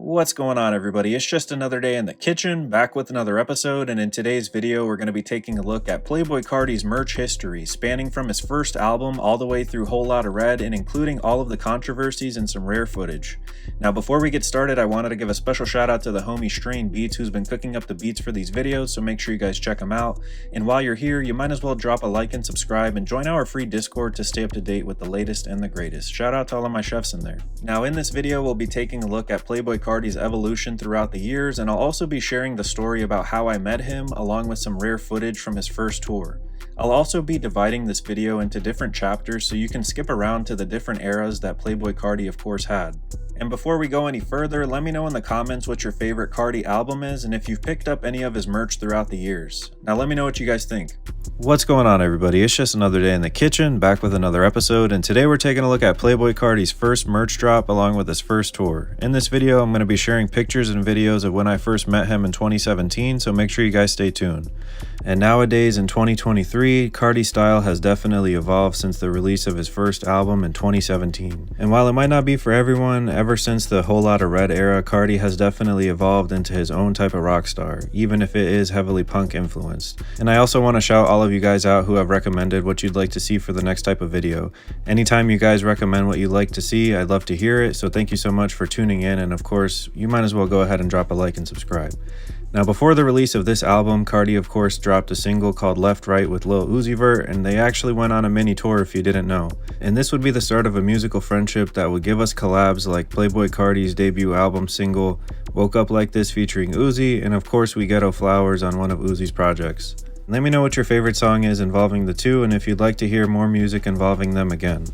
What's going on, everybody? It's just another day in the kitchen, back with another episode, and in today's video we're going to be taking a look at Playboi Carti's merch history, spanning from his first album all the way through Whole Lotta Red and including all of the controversies and some rare footage. Now before we get started, I wanted to give a special shout out to the homie Strain Beats who's been cooking up the beats for these videos, so make sure you guys check him out. And while you're here, you might as well drop a like and subscribe and join our free Discord to stay up to date with the latest and the greatest. Shout out to all of my chefs in there. Now in this video we'll be taking a look at Playboi Carti's evolution throughout the years, and I'll also be sharing the story about how I met him along with some rare footage from his first tour. I'll also be dividing this video into different chapters so you can skip around to the different eras that Playboi Carti of course had. And before we go any further, let me know in the comments what your favorite Carti album is and if you've picked up any of his merch throughout the years. Now let me know what you guys think. What's going on, everybody? It's just another day in the kitchen, back with another episode, and today we're taking a look at Playboi Carti's first merch drop along with his first tour. In this video I'm going to be sharing pictures and videos of when I first met him in 2017, so make sure you guys stay tuned. And nowadays in 2023, Carti's style has definitely evolved since the release of his first album in 2017. And while it might not be for everyone, ever since the Whole Lotta Red era, Carti has definitely evolved into his own type of rock star, even if it is heavily punk influenced. And I also want to shout all of you guys out who have recommended what you'd like to see for the next type of video. Anytime you guys recommend what you'd like to see, I'd love to hear it, so thank you so much for tuning in, and of course, you might as well go ahead and drop a like and subscribe. Now before the release of this album, Carti of course dropped a single called Left Right with Lil Uzi Vert, and they actually went on a mini tour if you didn't know. And this would be the start of a musical friendship that would give us collabs like Playboi Carti's debut album single Woke Up Like This featuring Uzi, and of course We Ghetto Flowers on one of Uzi's projects. Let me know what your favorite song is involving the two and if you'd like to hear more music involving them again.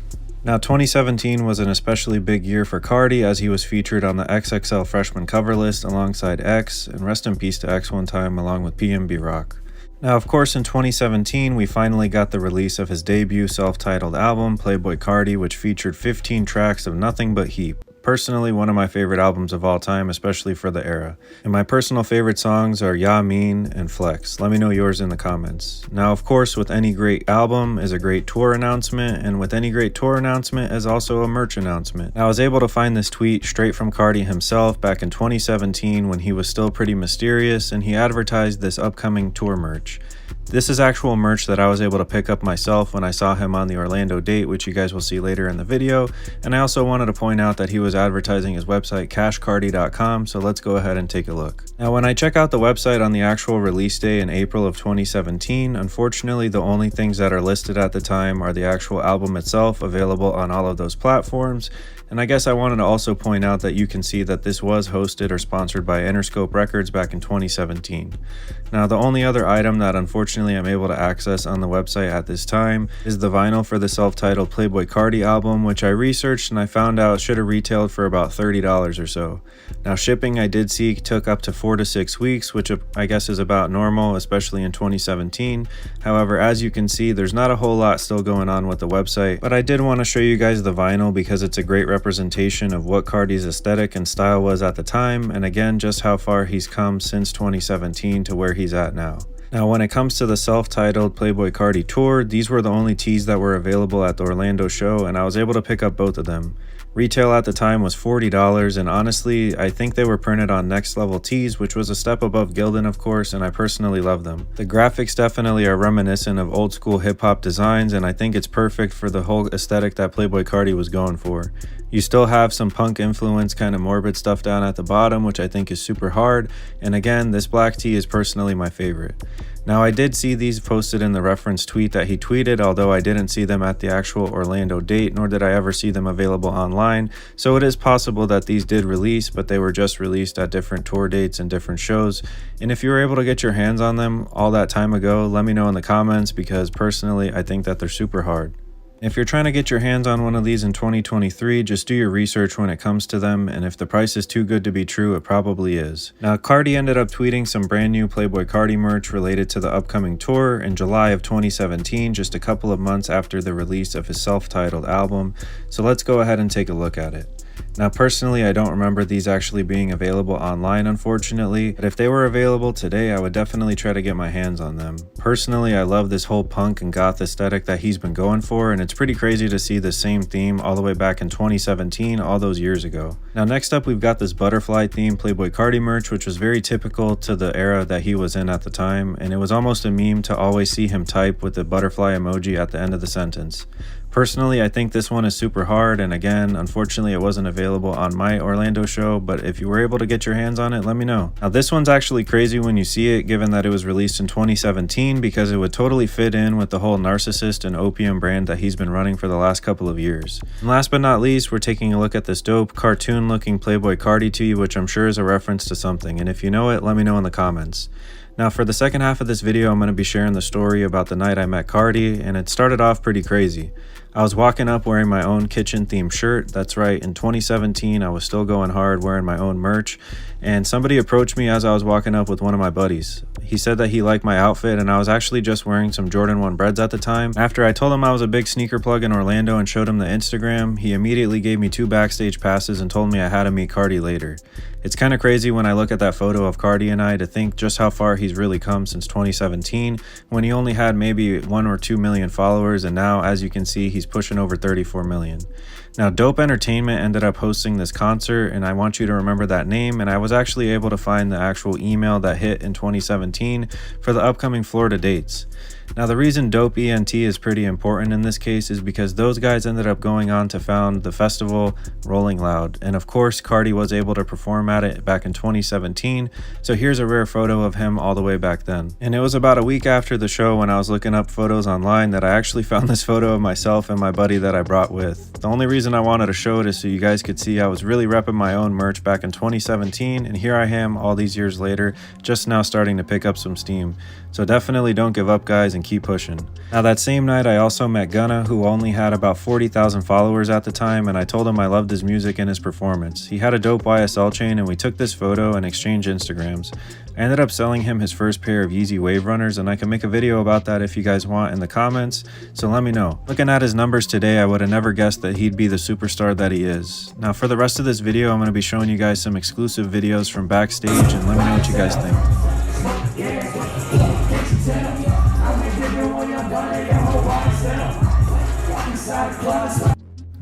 Now 2017 was an especially big year for Carti as he was featured on the XXL freshman cover list alongside X, and rest in peace to X one time along with PNB Rock. Now of course in 2017 we finally got the release of his debut self-titled album Playboi Carti, which featured 15 tracks of nothing but heat. Personally, one of my favorite albums of all time, especially for the era. And my personal favorite songs are Ya Mean and Flex. Let me know yours in the comments. Now, of course, with any great album is a great tour announcement, and with any great tour announcement is also a merch announcement. Now, I was able to find this tweet straight from Carti himself back in 2017 when he was still pretty mysterious, and he advertised this upcoming tour merch. This is actual merch that I was able to pick up myself when I saw him on the Orlando date, which you guys will see later in the video. And I also wanted to point out that he was advertising his website cashcarti.com, so let's go ahead and take a look. Now when I check out the website on the actual release day in April of 2017, unfortunately the only things that are listed at the time are the actual album itself, available on all of those platforms. And I guess I wanted to also point out that you can see that this was hosted or sponsored by Interscope Records back in 2017. Now the only other item that unfortunately I'm able to access on the website at this time is the vinyl for the self-titled Playboi Carti album, which I researched and I found out should have retailed for about $30 or so. Now shipping I did see took up to 4 to 6 weeks, which I guess is about normal, especially in 2017. However, as you can see, there's not a whole lot still going on with the website, but I did want to show you guys the vinyl because it's a great representation of what Carti's aesthetic and style was at the time, and again just how far he's come since 2017 to where he's at now. Now when it comes to the self-titled Playboi Carti tour, these were the only tees that were available at the Orlando show, and I was able to pick up both of them. Retail at the time was $40, and honestly I think they were printed on Next Level tees, which was a step above Gildan of course, and I personally love them. The graphics definitely are reminiscent of old school hip-hop designs, and I think it's perfect for the whole aesthetic that Playboi Carti was going for. You still have some punk influence kind of morbid stuff down at the bottom, which I think is super hard, and again this black tee is personally my favorite. Now I did see these posted in the reference tweet that he tweeted, although I didn't see them at the actual Orlando date, nor did I ever see them available online, so it is possible that these did release, but they were just released at different tour dates and different shows. And if you were able to get your hands on them all that time ago, let me know in the comments, because personally I think that they're super hard. If you're trying to get your hands on one of these in 2023, just do your research when it comes to them, and if the price is too good to be true, it probably is. Now, Carti ended up tweeting some brand new Playboi Carti merch related to the upcoming tour in July of 2017, just a couple of months after the release of his self-titled album, so let's go ahead and take a look at it. Now personally, I don't remember these actually being available online, unfortunately, but if they were available today, I would definitely try to get my hands on them. Personally, I love this whole punk and goth aesthetic that he's been going for, and it's pretty crazy to see the same theme all the way back in 2017, all those years ago. Now next up, we've got this butterfly theme Playboi Carti merch, which was very typical to the era that he was in at the time, and it was almost a meme to always see him type with the butterfly emoji at the end of the sentence. Personally, I think this one is super hard, and again, unfortunately it wasn't available on my Orlando show, but if you were able to get your hands on it, let me know. Now this one's actually crazy when you see it, given that it was released in 2017, because it would totally fit in with the whole Narcissist and Opium brand that he's been running for the last couple of years. And last but not least, we're taking a look at this dope cartoon looking Playboi Carti tee, which I'm sure is a reference to something, and if you know it, let me know in the comments. Now for the second half of this video, I'm going to be sharing the story about the night I met Carti, and it started off pretty crazy. I was walking up wearing my own kitchen themed shirt. That's right, in 2017 I was still going hard wearing my own merch, and somebody approached me as I was walking up with one of my buddies. He said that he liked my outfit, and I was actually just wearing some Jordan 1 Breads at the time. After I told him I was a big sneaker plug in Orlando and showed him the Instagram, he immediately gave me 2 backstage passes and told me I had to meet Carti later. It's kind of crazy when I look at that photo of Carti and I to think just how far he's really come since 2017, when he only had maybe 1 or 2 million followers, and now as you can see he's pushing over 34 million. Now Dope Entertainment ended up hosting this concert, and I want you to remember that name, and I was actually able to find the actual email that hit in 2017 for the upcoming Florida dates. Now the reason Dope ENT is pretty important in this case is because those guys ended up going on to found the festival Rolling Loud, and of course Carti was able to perform at it back in 2017, so here's a rare photo of him all the way back then. And it was about a week after the show, when I was looking up photos online, that I actually found this photo of myself and my buddy that I brought with. The only reason I wanted to show it is so you guys could see I was really repping my own merch back in 2017, and here I am all these years later, just now starting to pick up some steam. So definitely don't give up, guys, and keep pushing. Now that same night I also met Gunna, who only had about 40,000 followers at the time, and I told him I loved his music and his performance. He had a dope YSL chain, and we took this photo and exchanged Instagrams. I ended up selling him his first pair of Yeezy Wave Runners, and I can make a video about that if you guys want in the comments, so let me know. Looking at his numbers today, I would have never guessed that he'd be the superstar that he is. Now for the rest of this video, I'm going to be showing you guys some exclusive videos from backstage, and let me know what you guys think.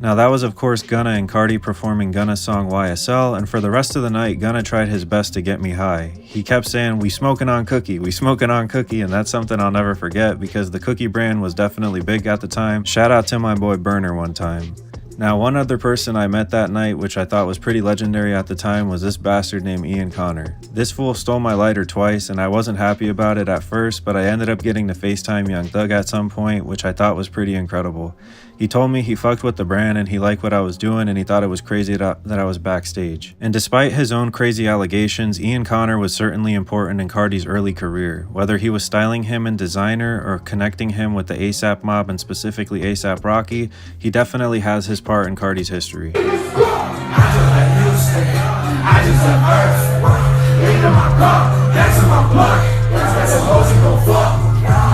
Now that was of course Gunna and Carti performing Gunna's song YSL, and for the rest of the night Gunna tried his best to get me high. He kept saying, "We smoking on cookie, we smoking on cookie," and that's something I'll never forget because the cookie brand was definitely big at the time. Shout out to my boy Burner one time. Now one other person I met that night, which I thought was pretty legendary at the time, was this bastard named Ian Connor. This fool stole my lighter twice, and I wasn't happy about it at first, but I ended up getting to FaceTime Young Thug at some point, which I thought was pretty incredible. He told me he fucked with the brand and he liked what I was doing, and he thought it was crazy that I was backstage. And despite his own crazy allegations, Ian Connor was certainly important in Carti's early career. Whether he was styling him in designer or connecting him with the ASAP mob and specifically ASAP Rocky, he definitely has his part in Carti's history.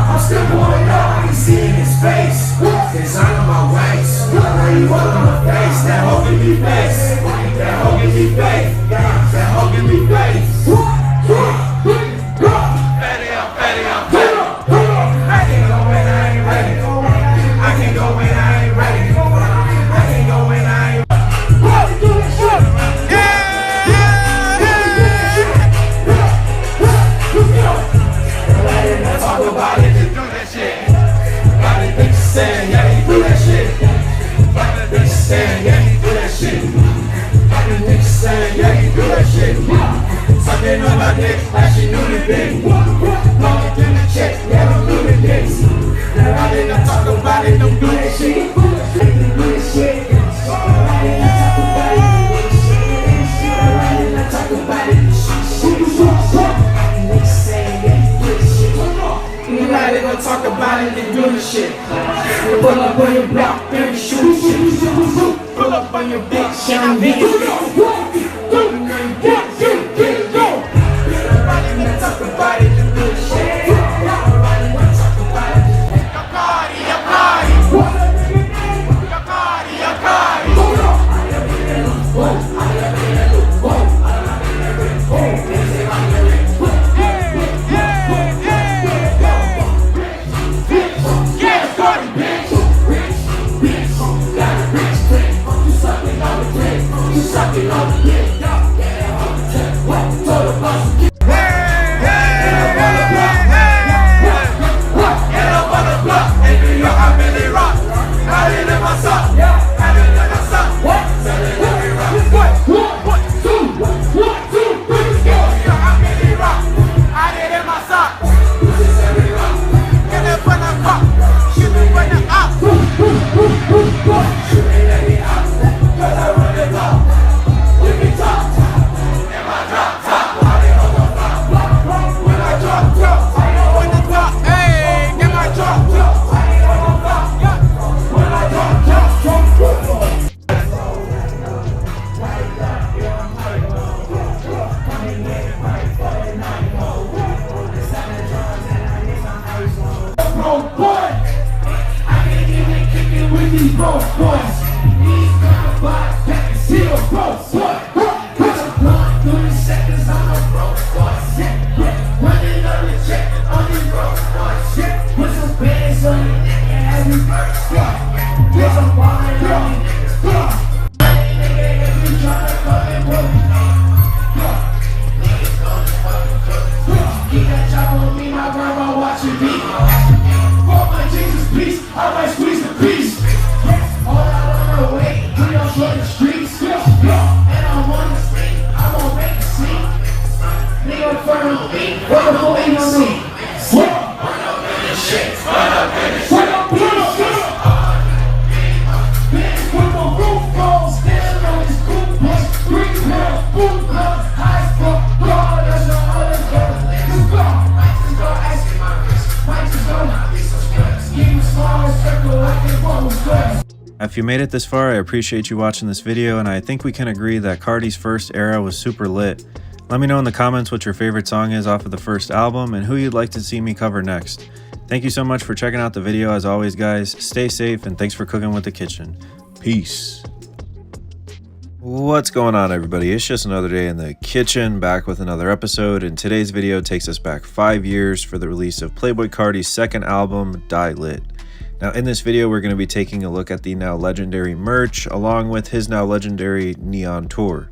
I'm still going up, I can see in his face. Design on my waist, now you all on my face. That hoe give me face, that hoe give me faith, that hoe give me faith. Fatty up, fatty up, I can't go when I ain't ready. I can't go when I ain't ready. I can't go when I ain't ready. Talk about it, just do that shit. Why the bitch saying, yeah, he do that shit. Why the bitch saying, yeah, he do that shit. Why the bitch saying, yeah, he do that shit. Sucking on my dick like she knew the thing. Long to the chick, yeah, don't do the dicks. Why they not talk about it, don't do that shit. Do that shit. Why they not talk about it, do that shit. Why they not talk about it, why they gon' talk about it and do the shit. Pull up on your block and shoot shit. Pull up on your bitch and I'm being talk about it and do the shit. Talk about it. Your party, your party. Your party, your party. if you made it this far, I appreciate you watching this video, and I think we can agree that Carti's first era was super lit. Let me know in the comments what your favorite song is off of the first album and who you'd like to see me cover next. Thank you so much for checking out the video. As always, guys, stay safe and thanks for cooking with the kitchen. Peace. What's going on, everybody? It's just another day in the kitchen, back with another episode, and today's video takes us back 5 years for the release of Playboi Carti's second album, Die Lit. Now in this video, we're going to be taking a look at the now legendary merch, along with his now legendary Neon Tour.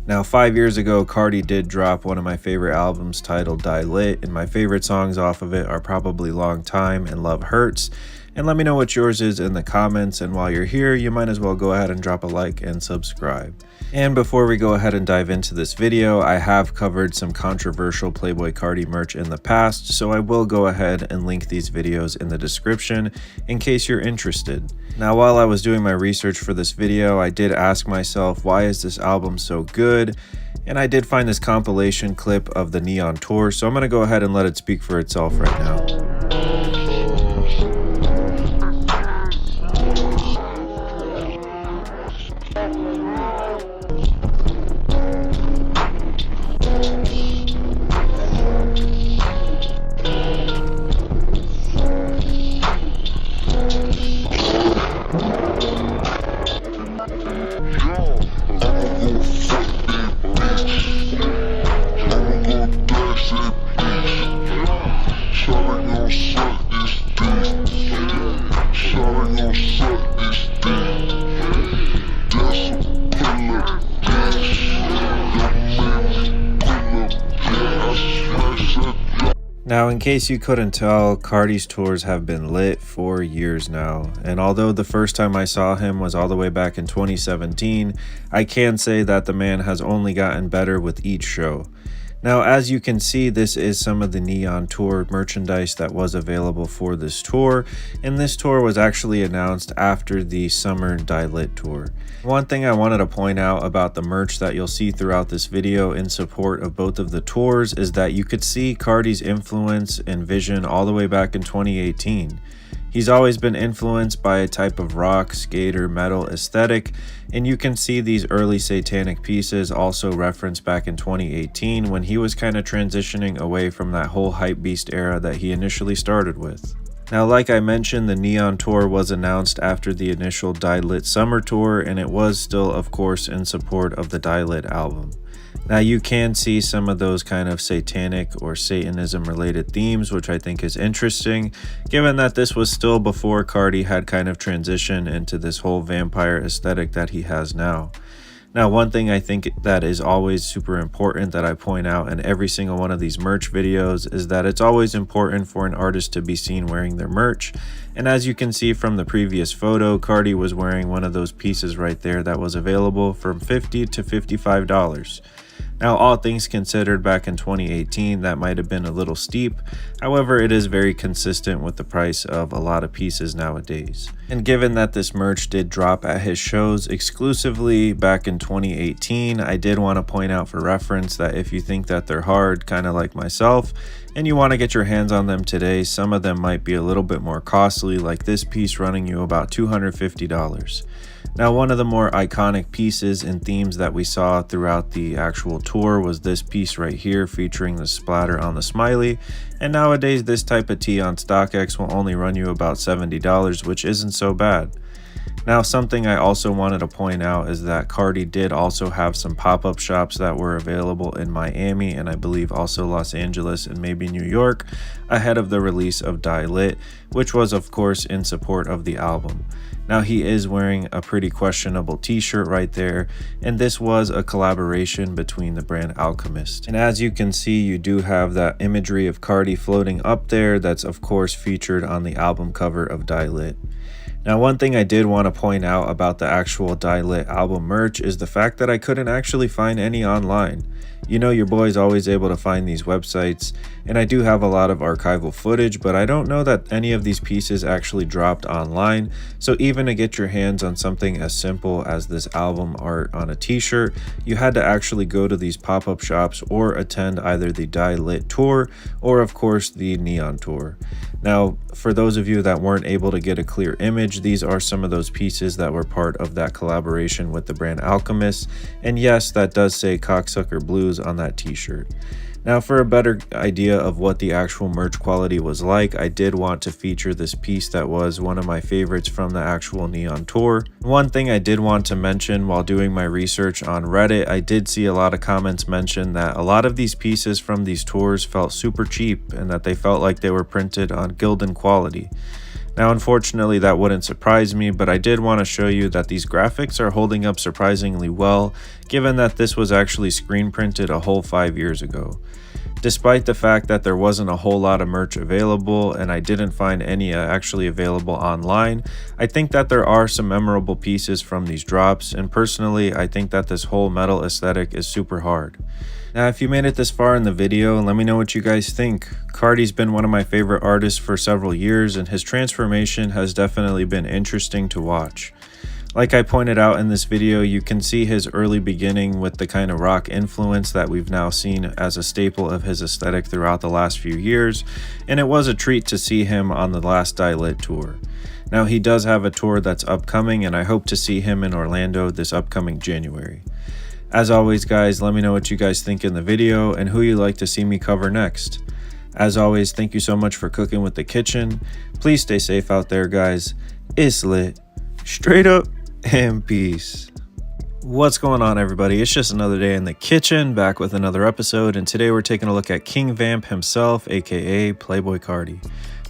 Now 5 years ago, Carti did drop one of my favorite albums titled Die Lit, and my favorite songs off of it are probably Long Time and Love Hurts. And let me know what yours is in the comments, and while you're here, you might as well go ahead and drop a like and subscribe. And before we go ahead and dive into this video, I have covered some controversial Playboi Carti merch in the past, so I will go ahead and link these videos in the description in case you're interested. Now, while I was doing my research for this video, I did ask myself, why is this album so good? And I did find this compilation clip of the Neon Tour, so I'm going to go ahead and let it speak for itself right now. Now, in case you couldn't tell, Carti's tours have been lit for years now, and although the first time I saw him was all the way back in 2017, I can say that the man has only gotten better with each show. Now, as you can see, this is some of the Neon Tour merchandise that was available for this tour, and this tour was actually announced after the Summer Die Lit tour. One thing I wanted to point out about the merch that you'll see throughout this video in support of both of the tours is that you could see Carti's influence and vision all the way back in 2018. He's always been influenced by a type of rock, skater, metal aesthetic, and you can see these early satanic pieces also referenced back in 2018 when he was kind of transitioning away from that whole hypebeast era that he initially started with. Now, like I mentioned, the Neon Tour was announced after the initial Die Lit Summer Tour, and it was still, of course, in support of the Die Lit album. Now, you can see some of those kind of satanic or Satanism related themes, which I think is interesting, given that this was still before Carti had kind of transitioned into this whole vampire aesthetic that he has now. Now, one thing I think that is always super important that I point out in every single one of these merch videos is that it's always important for an artist to be seen wearing their merch. And as you can see from the previous photo, Carti was wearing one of those pieces right there that was available from $50 to $55. Now, all things considered, back in 2018, that might have been a little steep. However, it is very consistent with the price of a lot of pieces nowadays. And given that this merch did drop at his shows exclusively back in 2018, I did want to point out for reference that if you think that they're hard, kind of like myself, and you want to get your hands on them today, some of them might be a little bit more costly, like this piece running you about $250. Now, one of the more iconic pieces and themes that we saw throughout the actual tour was this piece right here featuring the splatter on the smiley, and nowadays this type of tee on StockX will only run you about $70, which isn't so bad. Now, something I also wanted to point out is that Carti did also have some pop-up shops that were available in Miami and I believe also Los Angeles and maybe New York ahead of the release of Die Lit, which was of course in support of the album. Now, he is wearing a pretty questionable t-shirt right there, and this was a collaboration between the brand Alchemist. And as you can see, you do have that imagery of Carti floating up there that's of course featured on the album cover of Die Lit. Now, one thing I did want to point out about the actual Die Lit album merch is the fact that I couldn't actually find any online. You know your boy's always able to find these websites, and I do have a lot of archival footage, but I don't know that any of these pieces actually dropped online, so even to get your hands on something as simple as this album art on a t-shirt, you had to actually go to these pop-up shops or attend either the Die Lit tour or of course the Neon tour. Now, for those of you that weren't able to get a clear image, these are some of those pieces that were part of that collaboration with the brand Alchemist, and yes, that does say Cocksucker Blues on that t-shirt. Now, for a better idea of what the actual merch quality was like, I did want to feature this piece that was one of my favorites from the actual Neon tour. One thing I did want to mention while doing my research on Reddit, I did see a lot of comments mention that a lot of these pieces from these tours felt super cheap and that they felt like they were printed on Gildan quality. Now, unfortunately, that wouldn't surprise me, but I did want to show you that these graphics are holding up surprisingly well, given that this was actually screen printed a whole 5 years ago. Despite the fact that there wasn't a whole lot of merch available and I didn't find any actually available online, I think that there are some memorable pieces from these drops, and personally, I think that this whole metal aesthetic is super hard. Now, if you made it this far in the video, let me know what you guys think. Carti's been one of my favorite artists for several years, and his transformation has definitely been interesting to watch. Like I pointed out in this video, you can see his early beginning with the kind of rock influence that we've now seen as a staple of his aesthetic throughout the last few years, and it was a treat to see him on the last Die Lit tour. Now, he does have a tour that's upcoming, and I hope to see him in Orlando this upcoming January. As always, guys, let me know what you guys think in the video and who you'd like to see me cover next. As always, thank you so much for cooking with the kitchen. Please stay safe out there, guys. It's lit. Straight up and peace. What's going on, everybody? It's just another day in the kitchen, back with another episode, and today we're taking a look at King Vamp himself, aka Playboi Carti.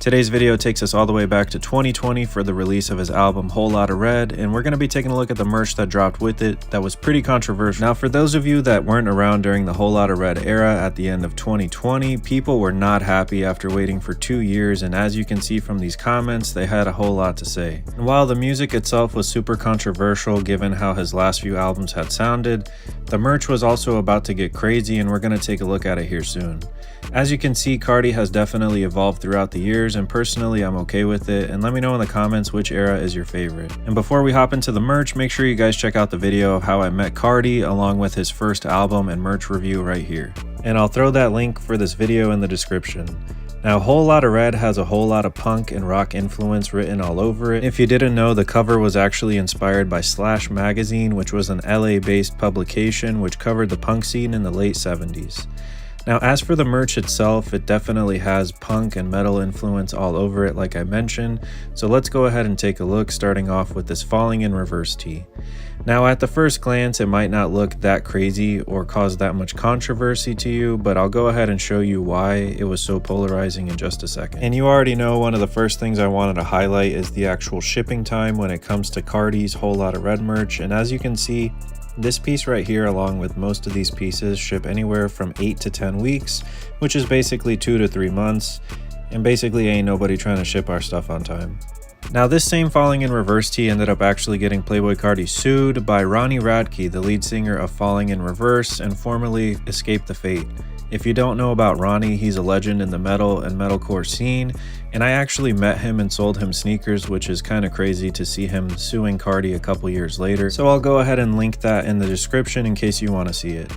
Today's video takes us all the way back to 2020 for the release of his album Whole Lotta Red, and we're going to be taking a look at the merch that dropped with it that was pretty controversial. Now, for those of you that weren't around during the Whole Lotta Red era at the end of 2020, people were not happy after waiting for 2 years, and as you can see from these comments, they had a whole lot to say. And while the music itself was super controversial given how his last few albums had sounded, the merch was also about to get crazy, and we're going to take a look at it here soon. As you can see, Carti has definitely evolved throughout the years, and personally I'm okay with it, and let me know in the comments which era is your favorite. And before we hop into the merch, make sure you guys check out the video of how I met Carti along with his first album and merch review right here. And I'll throw that link for this video in the description. Now, Whole Lotta Red has a whole lot of punk and rock influence written all over it. If you didn't know, the cover was actually inspired by Slash magazine, which was an LA-based publication which covered the punk scene in the late 70s. Now, as for the merch itself, it definitely has punk and metal influence all over it like I mentioned, so let's go ahead and take a look, starting off with this Falling in Reverse tee. Now, at the first glance, it might not look that crazy or cause that much controversy to you, but I'll go ahead and show you why it was so polarizing in just a second. And you already know one of the first things I wanted to highlight is the actual shipping time when it comes to Carti's Whole Lotta Red merch, and as you can see, this piece right here, along with most of these pieces, ship anywhere from 8 to 10 weeks, which is basically 2 to 3 months, and basically ain't nobody trying to ship our stuff on time. Now, this same Falling in Reverse tee ended up actually getting Playboi Carti sued by Ronnie Radke, the lead singer of Falling in Reverse and formerly Escape the Fate. If you don't know about Ronnie, he's a legend in the metal and metalcore scene, and I actually met him and sold him sneakers, which is kind of crazy to see him suing Carti a couple years later, so I'll go ahead and link that in the description in case you want to see it.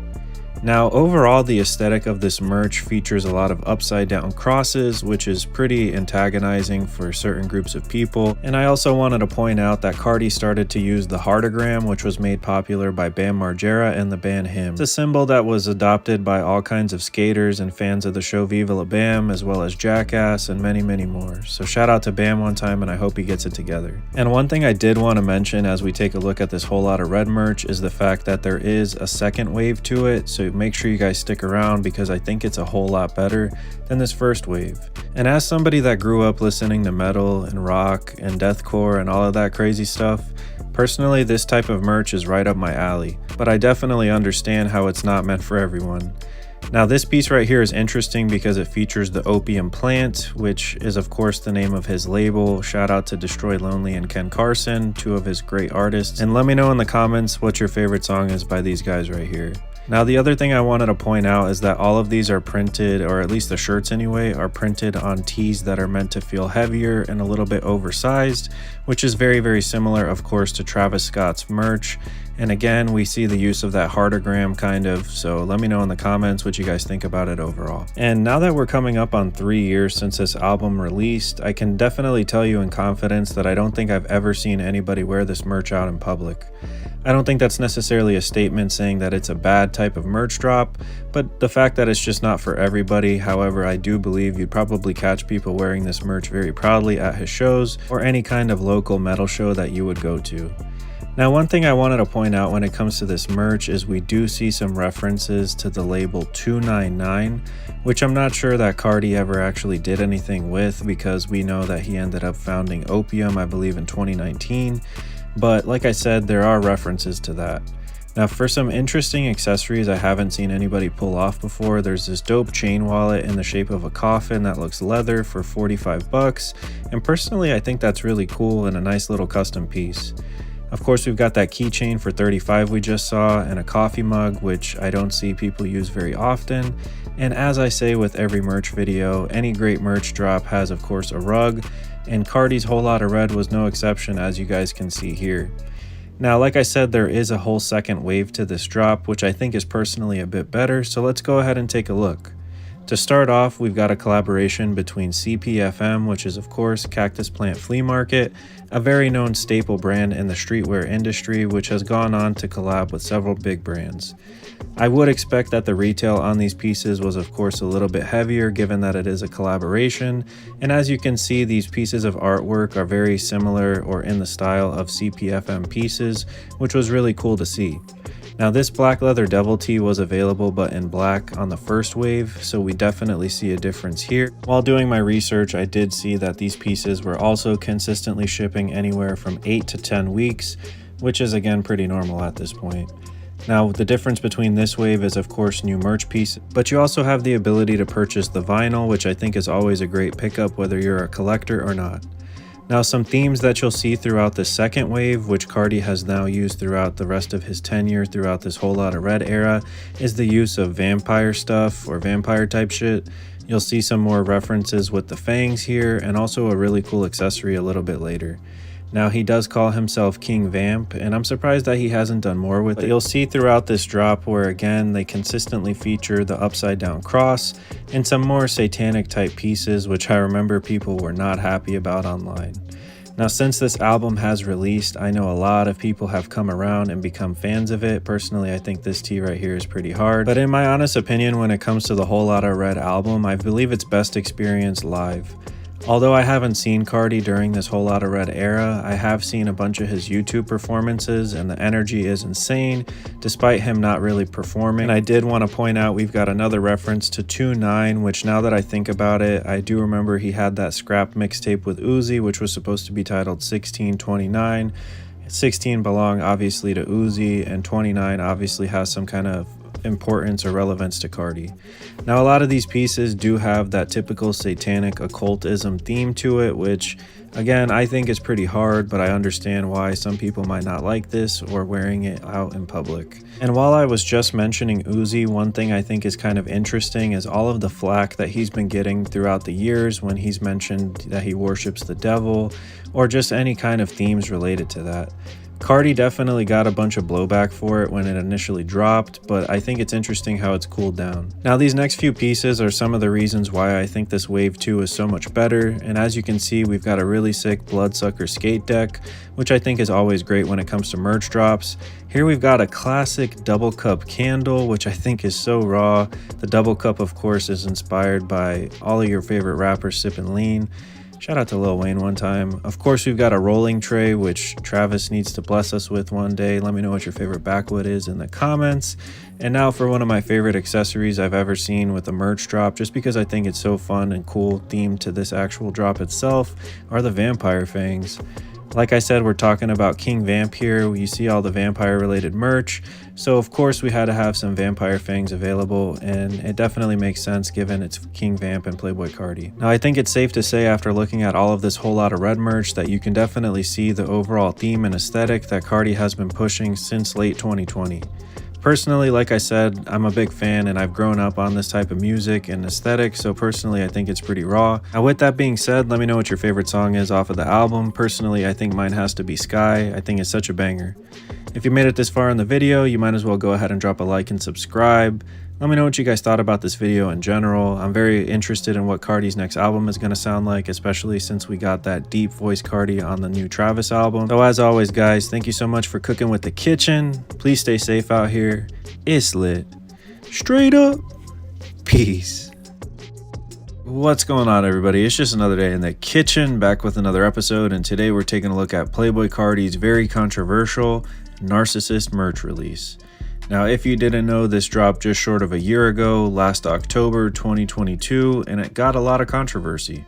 Now, overall, the aesthetic of this merch features a lot of upside down crosses, which is pretty antagonizing for certain groups of people. And I also wanted to point out that Carti started to use the heartagram, which was made popular by Bam Margera and the band Him. It's a symbol that was adopted by all kinds of skaters and fans of the show Viva La Bam, as well as Jackass and many, many more. So shout out to Bam one time, and I hope he gets it together. And one thing I did want to mention as we take a look at this Whole Lotta Red merch is the fact that there is a second wave to it, so make sure you guys stick around because I think it's a whole lot better than this first wave. And as somebody that grew up listening to metal and rock and deathcore and all of that crazy stuff, personally this type of merch is right up my alley, but I definitely understand how it's not meant for everyone. Now, this piece right here is interesting because it features the opium plant, which is of course the name of his label. Shout out to Destroylonely and Kencarson, two of his great artists. And let me know in the comments what your favorite song is by these guys right here. Now the other thing I wanted to point out is that all of these are printed, or at least the shirts anyway, are printed on tees that are meant to feel heavier and a little bit oversized, which is very similar of course to Travis Scott's merch. And again, we see the use of that heartogram kind of, so let me know in the comments what you guys think about it overall. And now that we're coming up on 3 years since this album released, I can definitely tell you in confidence that I don't think I've ever seen anybody wear this merch out in public. I don't think that's necessarily a statement saying that it's a bad type of merch drop, but the fact that it's just not for everybody. However, I do believe you'd probably catch people wearing this merch very proudly at his shows or any kind of local metal show that you would go to. Now, one thing I wanted to point out when it comes to this merch is we do see some references to the label 299, which I'm not sure that Carti ever actually did anything with, because we know that he ended up founding Opium, I believe, in 2019. But like I said, there are references to that. Now, for some interesting accessories I haven't seen anybody pull off before, there's this dope chain wallet in the shape of a coffin that looks leather for 45 bucks. And personally, I think that's really cool and a nice little custom piece. Of course, we've got that keychain for 35 we just saw, and a coffee mug, which I don't see people use very often. And as I say with every merch video, any great merch drop has of course a rug, and Carti's Whole Lotta Red was no exception, as you guys can see here. Now, like I said, there is a whole second wave to this drop, which I think is personally a bit better, so let's go ahead and take a look. To start off, we've got a collaboration between CPFM, which is of course Cactus Plant Flea Market, a very known staple brand in the streetwear industry, which has gone on to collab with several big brands. I would expect that the retail on these pieces was of course a little bit heavier, given that it is a collaboration, and as you can see, these pieces of artwork are very similar or in the style of CPFM pieces, which was really cool to see. Now, this black leather devil tee was available but in black on the first wave, so we definitely see a difference here. While doing my research, I did see that these pieces were also consistently shipping anywhere from 8 to 10 weeks, which is again pretty normal at this point. Now, the difference between this wave is of course new merch piece, but you also have the ability to purchase the vinyl, which I think is always a great pickup whether you're a collector or not. Now, some themes that you'll see throughout the second wave, which Carti has now used throughout the rest of his tenure throughout this Whole Lotta Red era, is the use of vampire stuff or vampire type shit. You'll see some more references with the fangs here, and also a really cool accessory a little bit later. Now, he does call himself King Vamp, and I'm surprised that he hasn't done more with it. You'll see throughout this drop where again they consistently feature the upside down cross and some more satanic type pieces, which I remember people were not happy about online. Now, since this album has released, I know a lot of people have come around and become fans of it. Personally, I think this tee right here is pretty hard, but in my honest opinion, when it comes to the Whole Lotta Red album, I believe it's best experienced live. Although I haven't seen Carti during this Whole Lotta Red era, I have seen a bunch of his YouTube performances, and the energy is insane despite him not really performing. And I did want to point out we've got another reference to 2-9, which now that I think about it, I do remember he had that scrap mixtape with Uzi, which was supposed to be titled 1629. 16 belong obviously to Uzi, and 29 obviously has some kind of importance or relevance to Carti. Now, a lot of these pieces do have that typical satanic occultism theme to it, which again I think is pretty hard, but I understand why some people might not like this or wearing it out in public. And while I was just mentioning Uzi, one thing I think is kind of interesting is all of the flack that he's been getting throughout the years when he's mentioned that he worships the devil or just any kind of themes related to that. Carti definitely got a bunch of blowback for it when it initially dropped, but I think it's interesting how it's cooled down. Now, these next few pieces are some of the reasons why I think this wave 2 is so much better, and as you can see, we've got a really sick Bloodsucker skate deck, which I think is always great when it comes to merch drops. Here we've got a classic double cup candle, which I think is so raw. The double cup, of course, is inspired by all of your favorite rappers sipping lean. Shout out to Lil Wayne one time. Of course, we've got a rolling tray, which Travis needs to bless us with one day. Let me know what your favorite backwood is in the comments. And now for one of my favorite accessories I've ever seen with a merch drop, just because I think it's so fun and cool themed to this actual drop itself, are the vampire fangs. Like I said, we're talking about King Vamp here. You see all the vampire related merch. So of course we had to have some vampire fangs available, and it definitely makes sense given it's King Vamp and Playboi Carti. Now, I think it's safe to say after looking at all of this Whole Lotta Red merch that you can definitely see the overall theme and aesthetic that Carti has been pushing since late 2020. Personally, like I said, I'm a big fan and I've grown up on this type of music and aesthetic, so personally I think it's pretty raw. Now with that being said, let me know what your favorite song is off of the album. Personally, I think mine has to be Sky. I think it's such a banger. If you made it this far in the video, you might as well go ahead and drop a like and subscribe. Let me know what you guys thought about this video in general. I'm very interested in what Carti's next album is going to sound like, especially since we got that deep voice Carti on the new Travis album. So as always guys, thank you so much for cooking with the kitchen. Please stay safe out here. It's lit. Straight up. Peace. What's going on everybody? It's just another day in the kitchen, back with another episode, and today we're taking a look at Playboi Carti's very controversial Narcissist merch release. Now, if you didn't know, this dropped just short of a year ago, last October 2022, and it got a lot of controversy.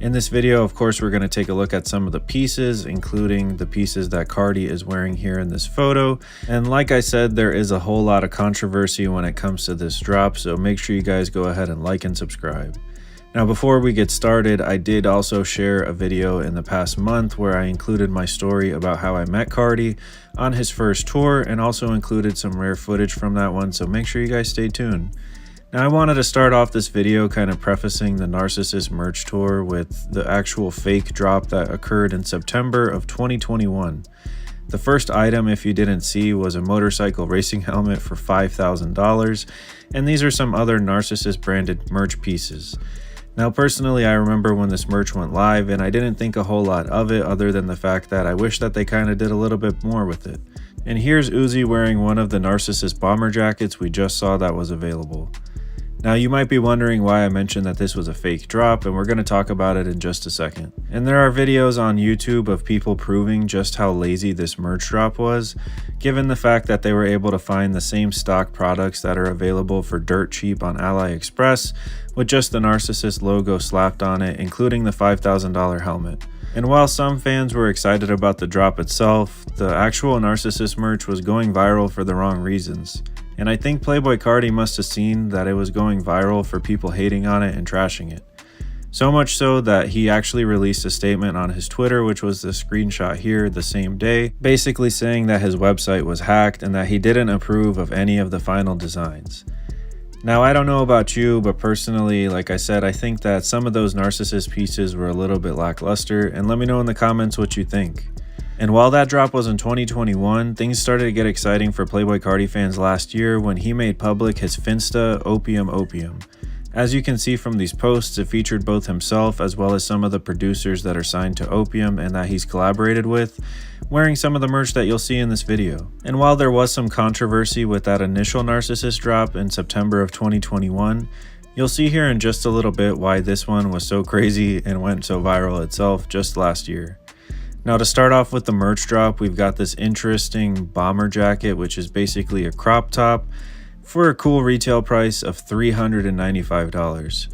In this video, of course, we're going to take a look at some of the pieces, including the pieces that Carti is wearing here in this photo. And like I said, there is a whole lot of controversy when it comes to this drop, so make sure you guys go ahead and like and subscribe. Now, before we get started, I did also share a video in the past month where I included my story about how I met Carti on his first tour and also included some rare footage from that one, so make sure you guys stay tuned. Now, I wanted to start off this video kind of prefacing the Narcissist merch tour with the actual fake drop that occurred in September of 2021. The first item, if you didn't see, was a motorcycle racing helmet for $5,000, and these are some other Narcissist branded merch pieces. Now personally, I remember when this merch went live and I didn't think a whole lot of it other than the fact that I wish that they kind of did a little bit more with it. And here's Uzi wearing one of the Narcissist bomber jackets we just saw that was available. Now you might be wondering why I mentioned that this was a fake drop, and we're going to talk about it in just a second. And there are videos on YouTube of people proving just how lazy this merch drop was, given the fact that they were able to find the same stock products that are available for dirt cheap on AliExpress with just the Narcissist logo slapped on it, including the $5,000 helmet. And while some fans were excited about the drop itself, the actual Narcissist merch was going viral for the wrong reasons. And I think Playboi Carti must have seen that it was going viral for people hating on it and trashing it. So much so that he actually released a statement on his Twitter, which was the screenshot here the same day, basically saying that his website was hacked and that he didn't approve of any of the final designs. Now, I don't know about you, but personally, like I said, I think that some of those Narcissist pieces were a little bit lackluster, and let me know in the comments what you think. And while that drop was in 2021, things started to get exciting for Playboi Carti fans last year when he made public his Finsta Opium. As you can see from these posts, it featured both himself as well as some of the producers that are signed to Opium and that he's collaborated with, wearing some of the merch that you'll see in this video. And while there was some controversy with that initial Narcissist drop in September of 2021, you'll see here in just a little bit why this one was so crazy and went so viral itself just last year. Now, to start off with the merch drop, we've got this interesting bomber jacket, which is basically a crop top, for a cool retail price of $395.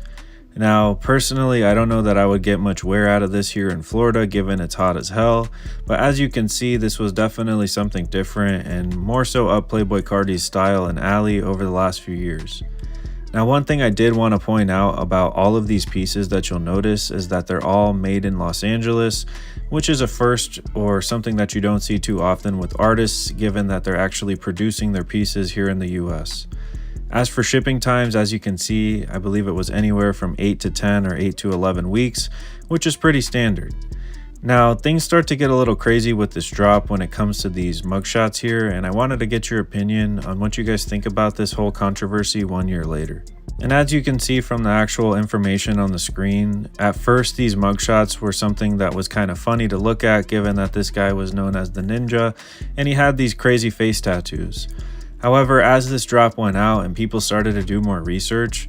Now, personally, I don't know that I would get much wear out of this here in Florida, given it's hot as hell, but as you can see, this was definitely something different and more so up Playboi Carti's style and alley over the last few years. Now, one thing I did want to point out about all of these pieces that you'll notice is that they're all made in Los Angeles, which is a first or something that you don't see too often with artists, given that they're actually producing their pieces here in the US. As for shipping times, as you can see, I believe it was anywhere from 8 to 10 or 8 to 11 weeks, which is pretty standard. Now, things start to get a little crazy with this drop when it comes to these mugshots here, and I wanted to get your opinion on what you guys think about this whole controversy 1 year later. And as you can see from the actual information on the screen, at first these mugshots were something that was kind of funny to look at, given that this guy was known as the Ninja, and he had these crazy face tattoos. However, as this drop went out and people started to do more research,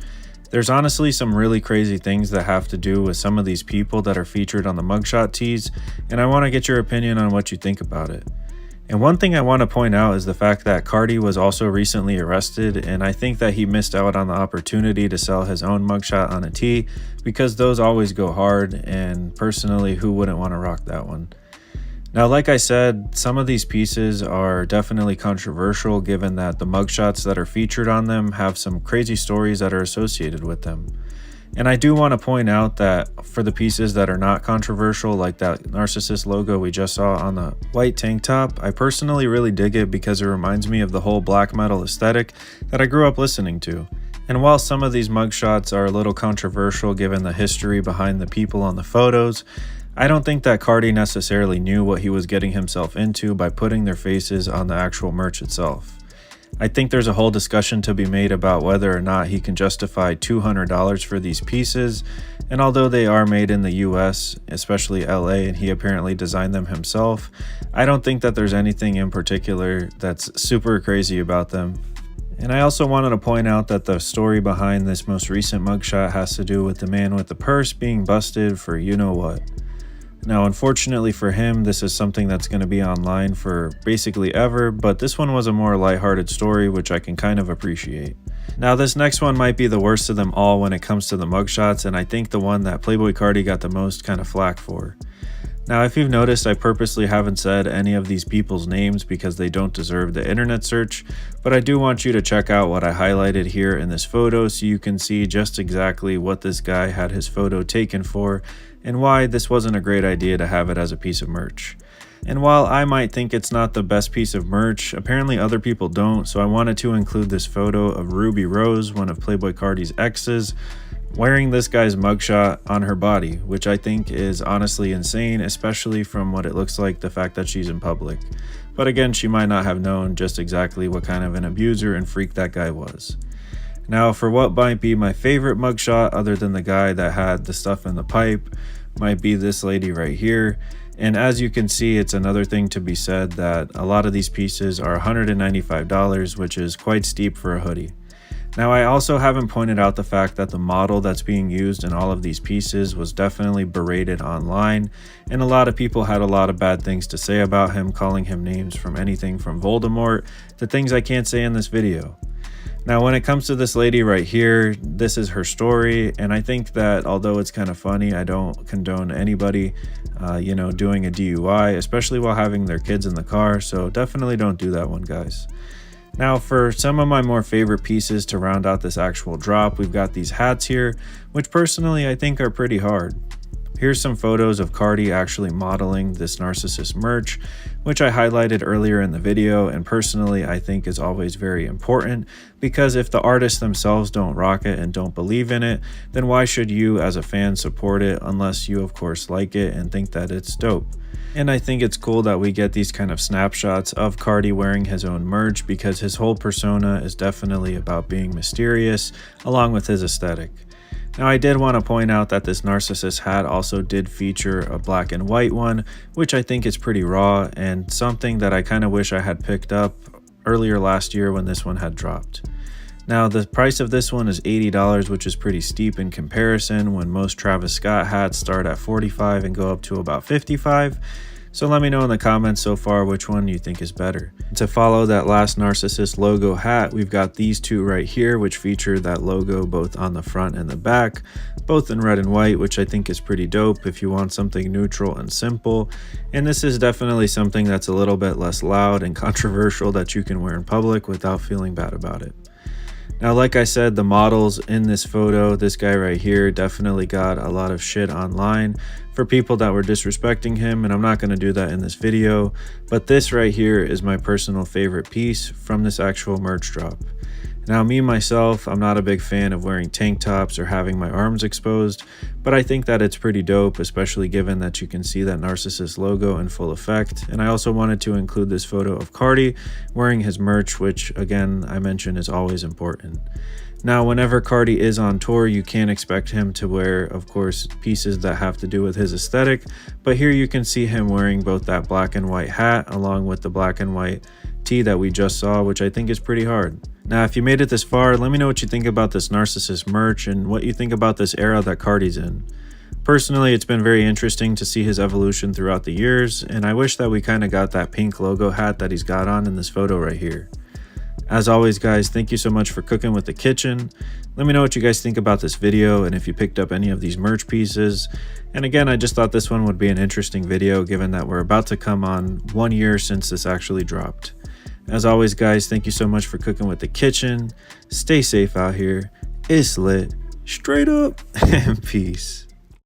there's honestly some really crazy things that have to do with some of these people that are featured on the mugshot tees, and I want to get your opinion on what you think about it. And one thing I want to point out is the fact that Carti was also recently arrested, and I think that he missed out on the opportunity to sell his own mugshot on a tee, because those always go hard, and personally, who wouldn't want to rock that one? Now, like I said, some of these pieces are definitely controversial, given that the mugshots that are featured on them have some crazy stories that are associated with them. And I do want to point out that for the pieces that are not controversial, like that Narcissist logo we just saw on the white tank top, I personally really dig it because it reminds me of the whole black metal aesthetic that I grew up listening to. And while some of these mugshots are a little controversial given the history behind the people on the photos, I don't think that Carti necessarily knew what he was getting himself into by putting their faces on the actual merch itself. I think there's a whole discussion to be made about whether or not he can justify $200 for these pieces, and although they are made in the US, especially LA, and he apparently designed them himself, I don't think that there's anything in particular that's super crazy about them. And I also wanted to point out that the story behind this most recent mugshot has to do with the man with the purse being busted for you know what. Now, unfortunately for him, this is something that's going to be online for basically ever, but this one was a more lighthearted story, which I can kind of appreciate. Now, this next one might be the worst of them all when it comes to the mugshots, and I think the one that Playboi Carti got the most kind of flack for. Now, if you've noticed, I purposely haven't said any of these people's names because they don't deserve the internet search, but I do want you to check out what I highlighted here in this photo so you can see just exactly what this guy had his photo taken for and why this wasn't a great idea to have it as a piece of merch. And while I might think it's not the best piece of merch, apparently other people don't, so I wanted to include this photo of Ruby Rose, one of Playboi Carti's exes, wearing this guy's mugshot on her body, which I think is honestly insane, especially from what it looks like, the fact that she's in public. But again, she might not have known just exactly what kind of an abuser and freak that guy was. Now, for what might be my favorite mugshot other than the guy that had the stuff in the pipe, might be this lady right here. And as you can see, it's another thing to be said that a lot of these pieces are $195, which is quite steep for a hoodie. Now, I also haven't pointed out the fact that the model that's being used in all of these pieces was definitely berated online, and a lot of people had a lot of bad things to say about him, calling him names from anything from Voldemort to things I can't say in this video. Now, when it comes to this lady right here, this is her story, and I think that although it's kind of funny, I don't condone anybody, doing a DUI, especially while having their kids in the car, so definitely don't do that one, guys. Now, for some of my more favorite pieces to round out this actual drop, we've got these hats here, which personally I think are pretty hard. Here's some photos of Carti actually modeling this Narcissist merch, which I highlighted earlier in the video, and personally I think is always very important, because if the artists themselves don't rock it and don't believe in it, then why should you as a fan support it unless you of course like it and think that it's dope. And I think it's cool that we get these kind of snapshots of Carti wearing his own merch, because his whole persona is definitely about being mysterious along with his aesthetic. Now, I did want to point out that this Narcissist hat also did feature a black and white one, which I think is pretty raw and something that I kind of wish I had picked up earlier last year when this one had dropped. Now, the price of this one is $80, which is pretty steep in comparison when most Travis Scott hats start at $45 and go up to about $55. So let me know in the comments so far which one you think is better. To follow that last Narcissist logo hat, we've got these two right here, which feature that logo both on the front and the back, both in red and white, which I think is pretty dope if you want something neutral and simple. And this is definitely something that's a little bit less loud and controversial that you can wear in public without feeling bad about it. Now, like I said, the models in this photo, this guy right here definitely got a lot of shit online for people that were disrespecting him, and I'm not going to do that in this video, but this right here is my personal favorite piece from this actual merch drop. Now, me myself, I'm not a big fan of wearing tank tops or having my arms exposed, but I think that it's pretty dope, especially given that you can see that Narcissist logo in full effect. And I also wanted to include this photo of Carti wearing his merch, which again, I mentioned is always important. Now, whenever Carti is on tour, you can't expect him to wear, of course, pieces that have to do with his aesthetic, but here you can see him wearing both that black and white hat along with the black and white tee that we just saw, which I think is pretty hard. Now, if you made it this far, let me know what you think about this Narcissist merch and what you think about this era that Carti's in. Personally, it's been very interesting to see his evolution throughout the years, and I wish that we kind of got that pink logo hat that he's got on in this photo right here. As always, guys, thank you so much for cooking with the kitchen. Let me know what you guys think about this video and if you picked up any of these merch pieces. And again, I just thought this one would be an interesting video given that we're about to come on 1 year since this actually dropped. As always, guys, thank you so much for cooking with the kitchen. Stay safe out here. It's lit. Straight up. Peace.